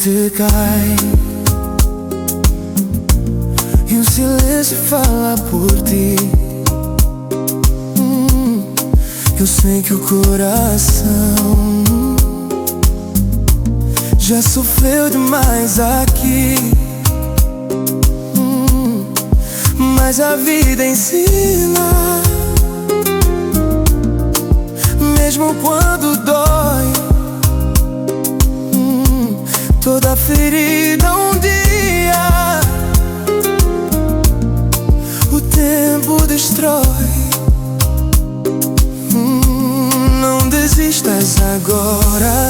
noite cai e o silêncio fala por ti. Eu sei que o coração já sofreu demais aqui, mas a vida ensina, mesmo quando dói. Toda ferida um dia o tempo destrói. Não desistas agora,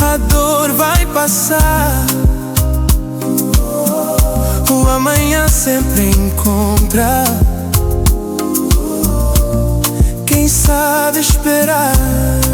a dor vai passar. O amanhã sempre encontra quem sabe esperar.